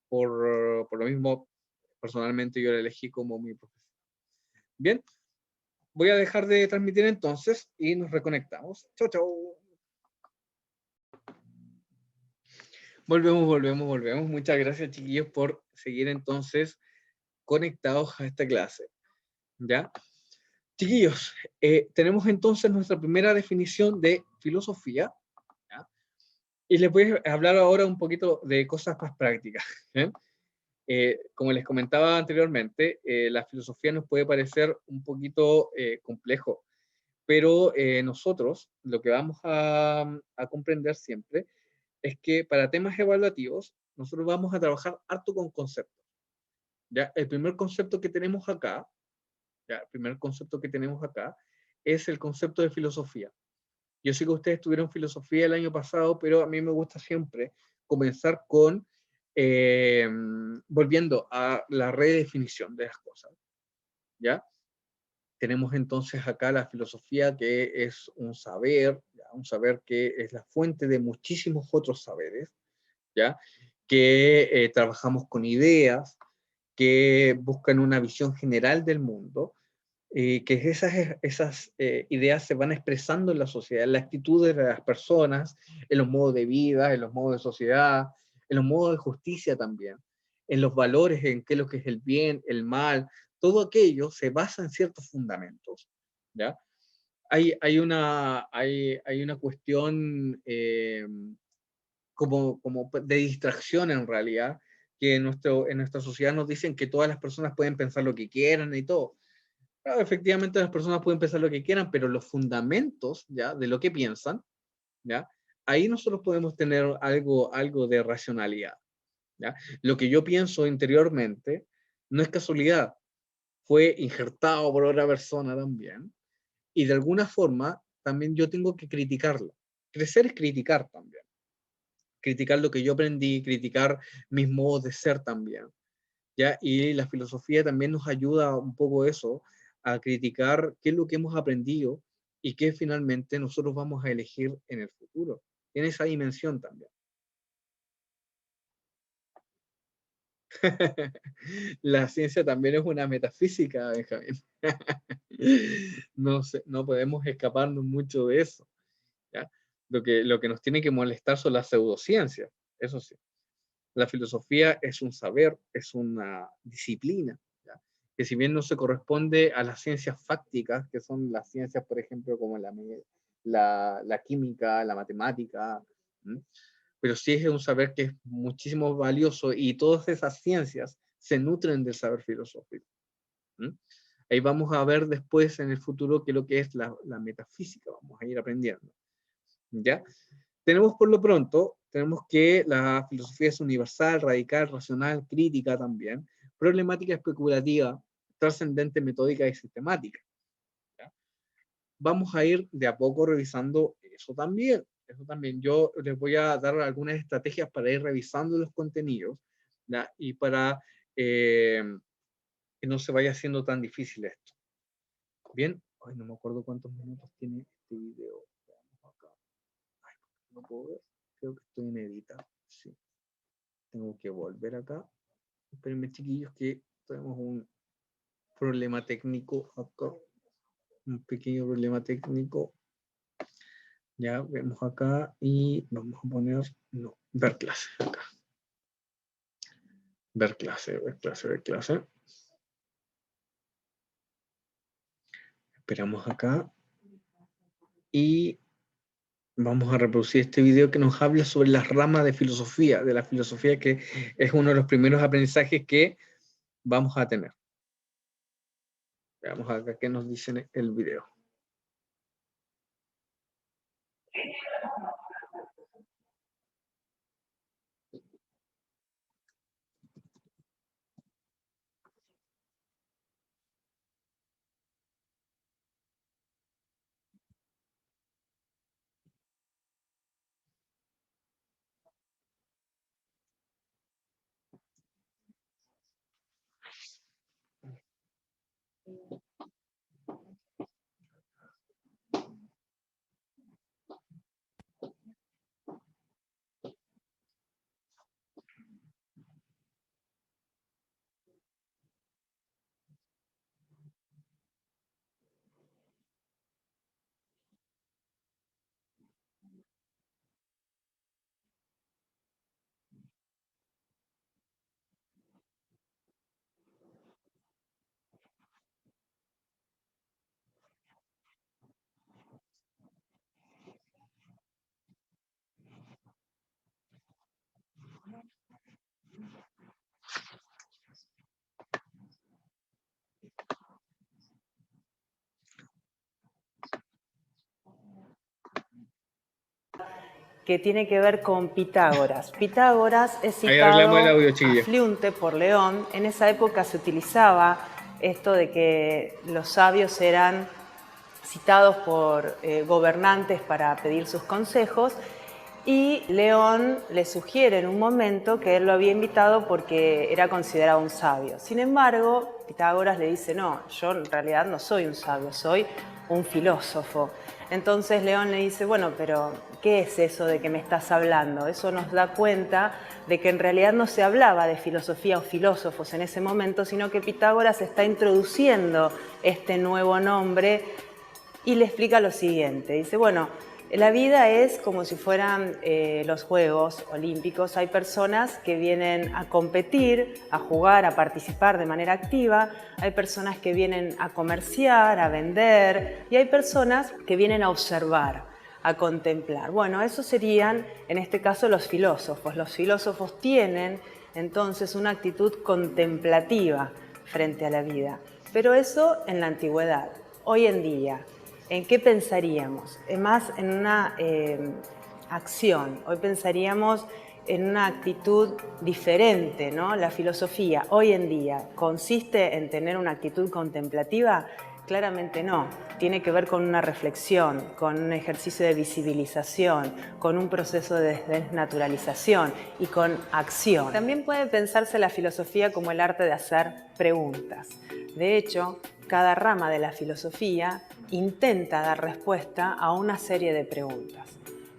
por lo mismo, personalmente yo la elegí como mi profesión. Bien, voy a dejar de transmitir entonces y nos reconectamos. Chau, chau. Volvemos. Muchas gracias, chiquillos, por seguir entonces conectados a esta clase. ¿Ya? Chiquillos, tenemos entonces nuestra primera definición de filosofía. ¿Ya? Y les voy a hablar ahora un poquito de cosas más prácticas. Como les comentaba anteriormente, la filosofía nos puede parecer un poquito complejo, pero nosotros lo que vamos a comprender siempre es que para temas evaluativos nosotros vamos a trabajar harto con conceptos. ¿Ya? El primer concepto que tenemos acá, ¿ya?, el primer concepto que tenemos acá es el concepto de filosofía. Yo sé que ustedes tuvieron filosofía el año pasado, pero a mí me gusta siempre comenzar con volviendo a la redefinición de las cosas. ¿Ya? Tenemos entonces acá la filosofía, que es un saber, ¿ya?, un saber que es la fuente de muchísimos otros saberes, ¿ya?, que trabajamos con ideas, que buscan una visión general del mundo, que esas ideas se van expresando en la sociedad, en las actitudes de las personas, en los modos de vida, en los modos de sociedad, en los modos de justicia también, en los valores, en qué es lo que es el bien, el mal, todo aquello se basa en ciertos fundamentos, ¿ya? Hay una cuestión como de distracción en realidad, que en nuestra sociedad nos dicen que todas las personas pueden pensar lo que quieran y todo. Claro, efectivamente las personas pueden pensar lo que quieran, pero los fundamentos, ¿ya?, de lo que piensan, ¿ya?, ahí nosotros podemos tener algo de racionalidad, ¿ya? Lo que yo pienso interiormente no es casualidad, fue injertado por otra persona también, y de alguna forma también yo tengo que criticarlo. Crecer es criticar también. Criticar lo que yo aprendí, criticar mis modos de ser también, ¿ya? Y la filosofía también nos ayuda un poco eso, a criticar qué es lo que hemos aprendido y qué finalmente nosotros vamos a elegir en el futuro. Tiene esa dimensión también. La ciencia también es una metafísica, Benjamín. No sé, no podemos escaparnos mucho de eso, ¿ya? Lo que nos tiene que molestar son las pseudociencias, eso sí. La filosofía es un saber, es una disciplina, ¿ya?, que si bien no se corresponde a las ciencias fácticas, que son las ciencias, por ejemplo, como la química, la matemática, ¿m?, pero sí es un saber que es muchísimo valioso y todas esas ciencias se nutren del saber filosófico. ¿M? Ahí vamos a ver después en el futuro qué es lo que es la metafísica, vamos a ir aprendiendo. ¿Ya? Tenemos por lo pronto, tenemos que la filosofía es universal, radical, racional, crítica también, problemática, especulativa, trascendente, metódica y sistemática. ¿Ya? Vamos a ir de a poco revisando eso también. Eso también. Yo les voy a dar algunas estrategias para ir revisando los contenidos, ¿ya?, y para que no se vaya haciendo tan difícil esto. Bien, ay, no me acuerdo cuántos minutos tiene este video. Veamos acá. Ay, no puedo ver. Creo que estoy en edita. Sí. Tengo que volver acá. Espérenme, chiquillos, que tenemos un problema técnico acá. Un pequeño problema técnico. Ya vemos acá y vamos a poner, no, ver clase acá. Ver clase, ver clase, ver clase. Esperamos acá. Y vamos a reproducir este video que nos habla sobre las ramas de la filosofía, que es uno de los primeros aprendizajes que vamos a tener. Veamos acá qué nos dice en el video. Que tiene que ver con Pitágoras. Pitágoras es Ahí hablamos del citado audio, a chiquillos. Fliunte por León. En esa época se utilizaba esto de que los sabios eran citados por gobernantes para pedir sus consejos, y León le sugiere en un momento que él lo había invitado porque era considerado un sabio. Sin embargo, Pitágoras le dice, no, yo en realidad no soy un sabio, soy un filósofo. Entonces León le dice, bueno, pero ¿qué es eso de que me estás hablando? Eso nos da cuenta de que en realidad no se hablaba de filosofía o filósofos en ese momento, sino que Pitágoras está introduciendo este nuevo nombre y le explica lo siguiente. Dice, bueno, la vida es como si fueran los Juegos Olímpicos. Hay personas que vienen a competir, a jugar, a participar de manera activa. Hay personas que vienen a comerciar, a vender. Y hay personas que vienen a observar, a contemplar. Bueno, esos serían, en este caso, los filósofos. Los filósofos tienen, entonces, una actitud contemplativa frente a la vida. Pero eso en la antigüedad. Hoy en día, ¿en qué pensaríamos? Más en una acción. Hoy pensaríamos en una actitud diferente, ¿no? La filosofía hoy en día consiste en tener una actitud contemplativa. Claramente no. Tiene que ver con una reflexión, con un ejercicio de visibilización, con un proceso de desnaturalización y con acción. También puede pensarse la filosofía como el arte de hacer preguntas. De hecho, cada rama de la filosofía intenta dar respuesta a una serie de preguntas.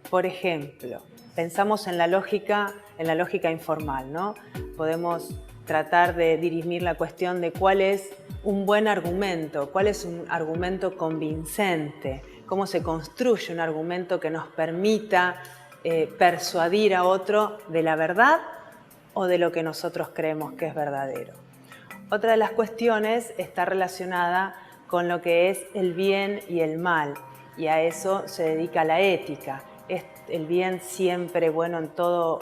Por ejemplo, pensamos en la lógica informal, ¿no? Podemos tratar de dirimir la cuestión de cuál es un buen argumento, cuál es un argumento convincente, cómo se construye un argumento que nos permita persuadir a otro de la verdad o de lo que nosotros creemos que es verdadero. Otra de las cuestiones está relacionada con lo que es el bien y el mal, y a eso se dedica la ética. ¿Es el bien siempre bueno en todo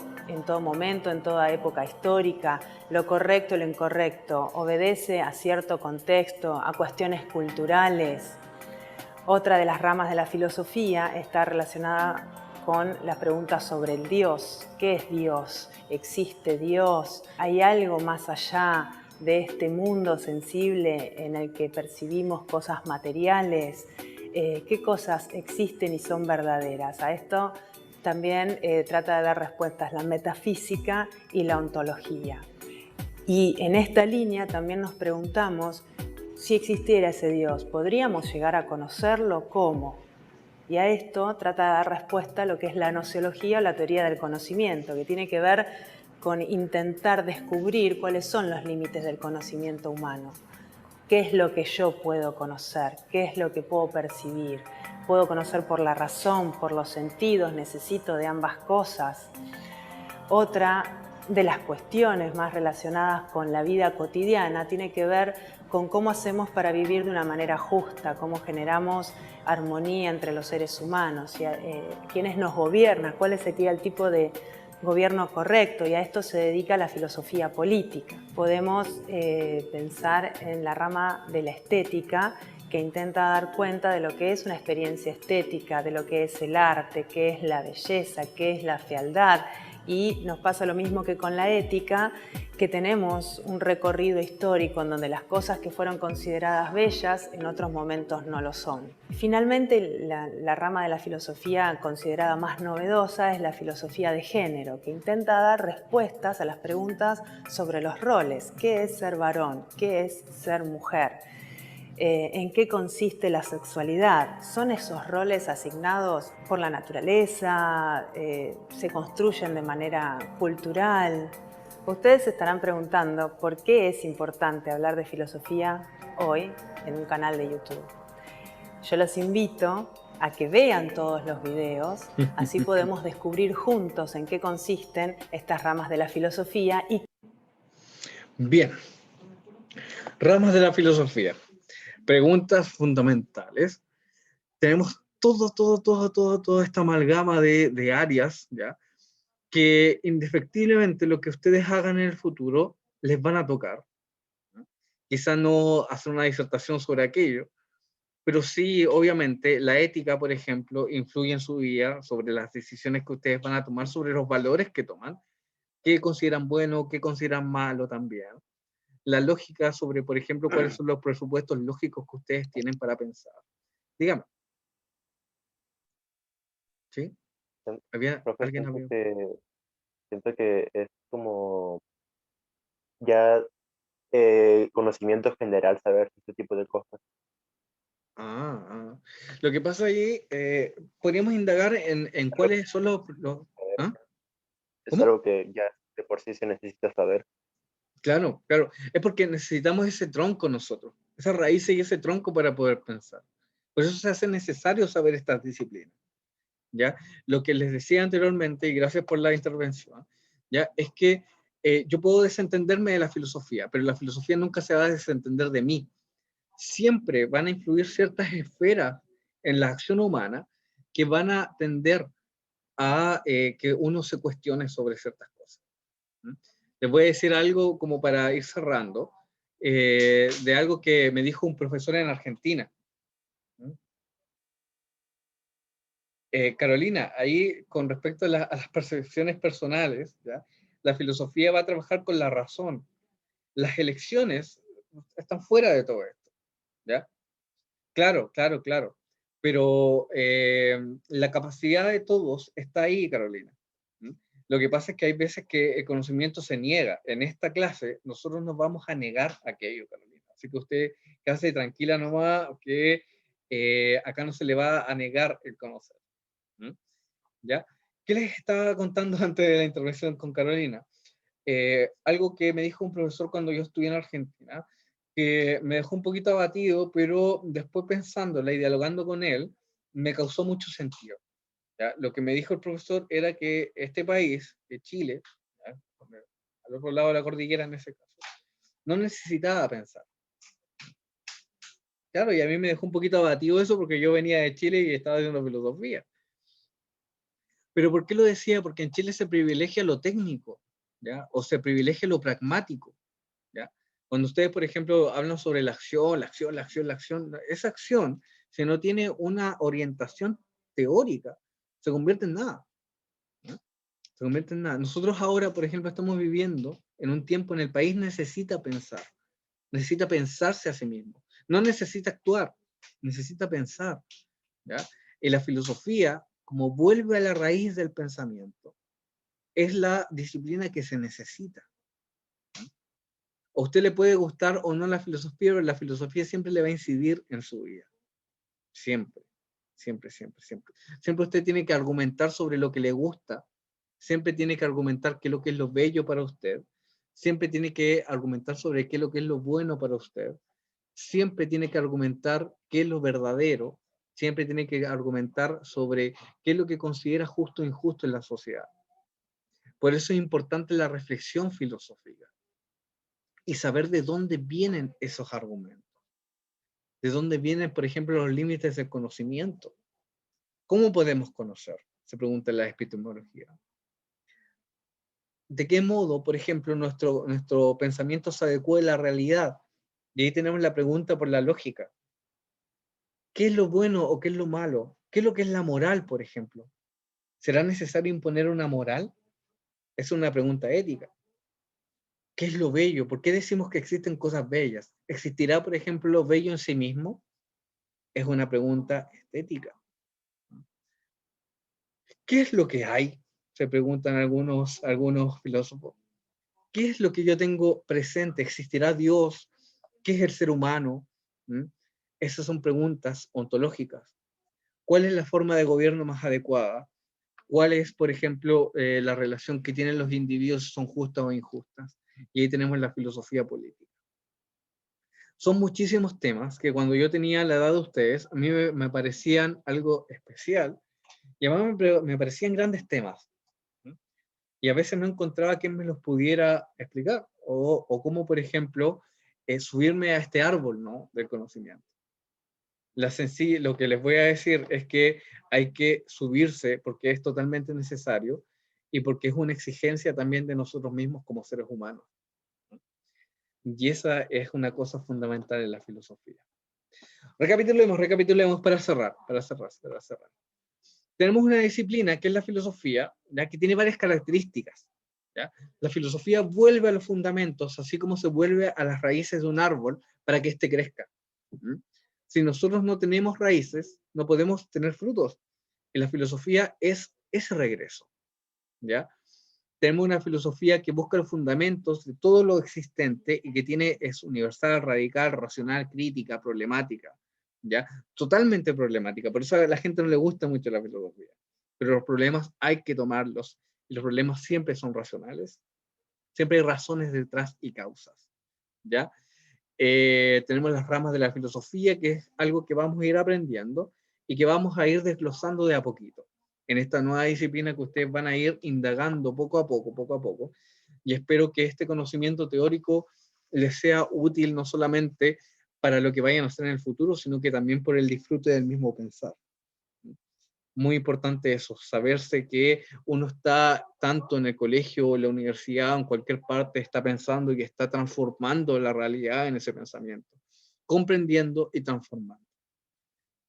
momento, en toda época histórica? ¿Lo correcto y lo incorrecto obedece a cierto contexto, a cuestiones culturales? Otra de las ramas de la filosofía está relacionada con las preguntas sobre el Dios. ¿Qué es Dios? ¿Existe Dios? ¿Hay algo más allá de este mundo sensible en el que percibimos cosas materiales? ¿Qué cosas existen y son verdaderas? A esto también trata de dar respuestas la metafísica y la ontología. Y en esta línea también nos preguntamos, si existiera ese Dios, ¿podríamos llegar a conocerlo? ¿Cómo? Y a esto trata de dar respuesta a lo que es la gnoseología o la teoría del conocimiento, que tiene que ver con intentar descubrir cuáles son los límites del conocimiento humano. ¿Qué es lo que yo puedo conocer? ¿Qué es lo que puedo percibir? ¿Puedo conocer por la razón, por los sentidos? ¿Necesito de ambas cosas? Otra de las cuestiones más relacionadas con la vida cotidiana tiene que ver con cómo hacemos para vivir de una manera justa, cómo generamos armonía entre los seres humanos, quiénes nos gobiernan, cuál sería el tipo de gobierno correcto, y a esto se dedica la filosofía política. Podemos pensar en la rama de la estética, que intenta dar cuenta de lo que es una experiencia estética, de lo que es el arte, qué es la belleza, qué es la fealdad. Y nos pasa lo mismo que con la ética, que tenemos un recorrido histórico en donde las cosas que fueron consideradas bellas en otros momentos no lo son. Finalmente, la rama de la filosofía considerada más novedosa es la filosofía de género, que intenta dar respuestas a las preguntas sobre los roles. ¿Qué es ser varón? ¿Qué es ser mujer? en qué consiste la sexualidad. ¿Son esos roles asignados por la naturaleza? ¿Se construyen de manera cultural? Ustedes se estarán preguntando por qué es importante hablar de filosofía hoy en un canal de YouTube. Yo los invito a que vean todos los videos, así podemos descubrir juntos en qué consisten estas ramas de la filosofía y... Bien, ramas de la filosofía. Preguntas fundamentales. Tenemos toda esta amalgama de áreas, ¿ya? Que indefectiblemente lo que ustedes hagan en el futuro les van a tocar. Quizá no hacer una disertación sobre aquello, pero sí, obviamente, la ética, por ejemplo, influye en su vida, sobre las decisiones que ustedes van a tomar, sobre los valores que toman, qué consideran bueno, qué consideran malo también. La lógica sobre, por ejemplo, cuáles son los presupuestos lógicos que ustedes tienen para pensar. Dígame. ¿Sí? Profe, ¿Alguien había? siento que es como ya conocimiento general saber este tipo de cosas. Lo que pasa ahí, podríamos indagar en cuáles son ¿ah? Es ¿Cómo? algo que ya de por sí se necesita saber. Claro, claro. Es porque necesitamos ese tronco nosotros, esa raíz y ese tronco para poder pensar. Por eso se hace necesario saber estas disciplinas. ¿Ya? Lo que les decía anteriormente, y gracias por la intervención, ¿ya? Es que yo puedo desentenderme de la filosofía, pero la filosofía nunca se va a desentender de mí. Siempre van a influir ciertas esferas en la acción humana que van a tender a que uno se cuestione sobre ciertas cosas. ¿Mm? Les voy a decir algo como para ir cerrando, de algo que me dijo un profesor en Argentina. ¿Mm? Carolina, ahí con respecto a las percepciones personales, ¿ya? La filosofía va a trabajar con la razón. Las elecciones están fuera de todo esto, ¿ya? Claro, claro, claro. Pero la capacidad de todos está ahí, Carolina. ¿Mm? Lo que pasa es que hay veces que el conocimiento se niega. En esta clase nosotros nos vamos a negar aquello, Carolina. Así que usted quédese tranquila nomás, que acá no se le va a negar el conocer. ¿Mm? ¿Ya? ¿Qué les estaba contando antes de la intervención con Carolina? Algo que me dijo un profesor cuando yo estuve en Argentina, que me dejó un poquito abatido, pero después pensándola y dialogando con él, me causó mucho sentido. ¿Ya? Lo que me dijo el profesor era que este país, Chile, ¿ya? Al otro lado de la cordillera en ese caso, no necesitaba pensar. Claro, y a mí me dejó un poquito abatido eso porque yo venía de Chile y estaba haciendo filosofía. ¿Pero por qué lo decía? Porque en Chile se privilegia lo técnico, ¿ya? O se privilegia lo pragmático, ¿ya? Cuando ustedes, por ejemplo, hablan sobre la acción, esa acción, si no tiene una orientación teórica, se convierte en nada, ¿no? Se convierte en nada. Nosotros ahora, por ejemplo, estamos viviendo en un tiempo en el país necesita pensarse a sí mismo. No necesita actuar, necesita pensar, ¿ya? Y la filosofía, como vuelve a la raíz del pensamiento, es la disciplina que se necesita. A usted le puede gustar o no la filosofía, pero la filosofía siempre le va a incidir en su vida. Siempre, siempre, siempre, siempre. Siempre usted tiene que argumentar sobre lo que le gusta, siempre tiene que argumentar qué es lo que es lo bello para usted, siempre tiene que argumentar sobre qué es lo que es lo bueno para usted, siempre tiene que argumentar qué es lo verdadero, siempre tiene que argumentar sobre qué es lo que considera justo o injusto en la sociedad. Por eso es importante la reflexión filosófica y saber de dónde vienen esos argumentos, de dónde vienen, por ejemplo, los límites del conocimiento. ¿Cómo podemos conocer? Se pregunta la epistemología. ¿De qué modo, por ejemplo, nuestro pensamiento se adecua a la realidad? Y ahí tenemos la pregunta por la lógica. ¿Qué es lo bueno o qué es lo malo? ¿Qué es lo que es la moral, por ejemplo? ¿Será necesario imponer una moral? Es una pregunta ética. ¿Qué es lo bello? ¿Por qué decimos que existen cosas bellas? ¿Existirá, por ejemplo, lo bello en sí mismo? Es una pregunta estética. ¿Qué es lo que hay? Se preguntan algunos filósofos. ¿Qué es lo que yo tengo presente? ¿Existirá Dios? ¿Qué es el ser humano? ¿Mm? Esas son preguntas ontológicas. ¿Cuál es la forma de gobierno más adecuada? ¿Cuál es, por ejemplo, la relación que tienen los individuos, si son justas o injustas? Y ahí tenemos la filosofía política. Son muchísimos temas que cuando yo tenía la edad de ustedes, a mí me parecían algo especial y además me parecían grandes temas. Y a veces no encontraba quien me los pudiera explicar o cómo, por ejemplo, subirme a este árbol, ¿no?, del conocimiento. Lo que les voy a decir es que hay que subirse porque es totalmente necesario y porque es una exigencia también de nosotros mismos como seres humanos. Y esa es una cosa fundamental en la filosofía. Recapitulemos para cerrar. Tenemos una disciplina que es la filosofía, ya que tiene varias características. ¿Ya? La filosofía vuelve a los fundamentos, así como se vuelve a las raíces de un árbol para que éste crezca. Si nosotros no tenemos raíces, no podemos tener frutos. Y la filosofía es ese regreso. ¿Ya? Tenemos una filosofía que busca los fundamentos de todo lo existente y que es universal, radical, racional, crítica, problemática, ¿ya? Totalmente problemática. Por eso a la gente no le gusta mucho la filosofía. Pero los problemas hay que tomarlos y los problemas siempre son racionales. Siempre hay razones detrás y causas, ¿ya? Tenemos las ramas de la filosofía, que es algo que vamos a ir aprendiendo y que vamos a ir desglosando de a poquito en esta nueva disciplina que ustedes van a ir indagando poco a poco, y espero que este conocimiento teórico les sea útil no solamente para lo que vayan a hacer en el futuro, sino que también por el disfrute del mismo pensar. Muy importante eso, saberse que uno está tanto en el colegio o en la universidad o en cualquier parte, está pensando y que está transformando la realidad en ese pensamiento, comprendiendo y transformando.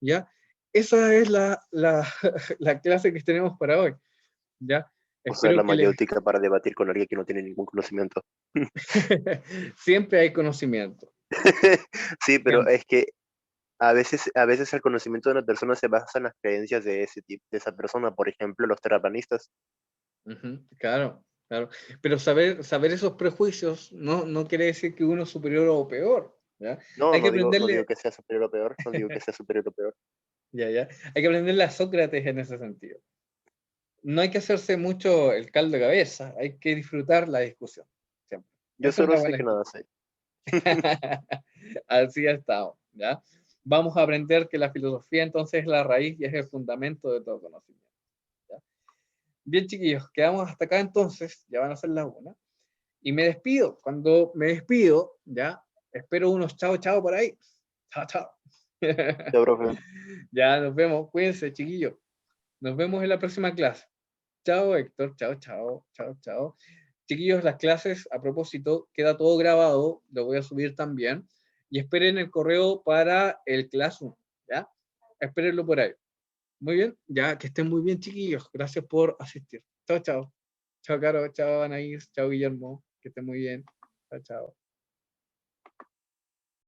¿Ya? Esa es la clase que tenemos para hoy. ¿Ya? Usar Espero la que les... mayéutica para debatir con alguien que no tiene ningún conocimiento. Siempre hay conocimiento. Sí, pero Siempre. es que a veces el conocimiento de una persona se basa en las creencias de ese tipo, de esa persona. Por ejemplo, los terraplanistas. Claro, claro. Pero saber esos prejuicios no quiere decir que uno es superior o peor. ¿Ya? No, Hay que no digo aprenderle, que sea superior o peor, no digo que sea superior o peor. ya. Hay que aprenderle a Sócrates en ese sentido. No hay que hacerse mucho el caldo de cabeza, hay que disfrutar la discusión. Siempre. Yo Esa es solo la sé buena que nada actitud. sé. Así ha estado, ¿ya? Vamos a aprender que la filosofía entonces es la raíz y es el fundamento de todo conocimiento. ¿Ya? Bien, chiquillos, quedamos hasta acá entonces, ya van a ser las 1. Y me despido. Cuando me despido, ¿ya? Espero unos chao, chao por ahí. Chao, chao. Ya, profe. Ya, nos vemos. Cuídense, chiquillos. Nos vemos en la próxima clase. Chao, Héctor. Chao, chao. Chao, chao. Chiquillos, las clases, a propósito, queda todo grabado. Lo voy a subir también. Y esperen el correo para el Classroom. ¿Ya? Espérenlo por ahí. Muy bien. Ya, que estén muy bien, chiquillos. Gracias por asistir. Chao, chao. Chao, Caro. Chao, Anaís. Chao, Guillermo. Que estén muy bien. Chao, chao.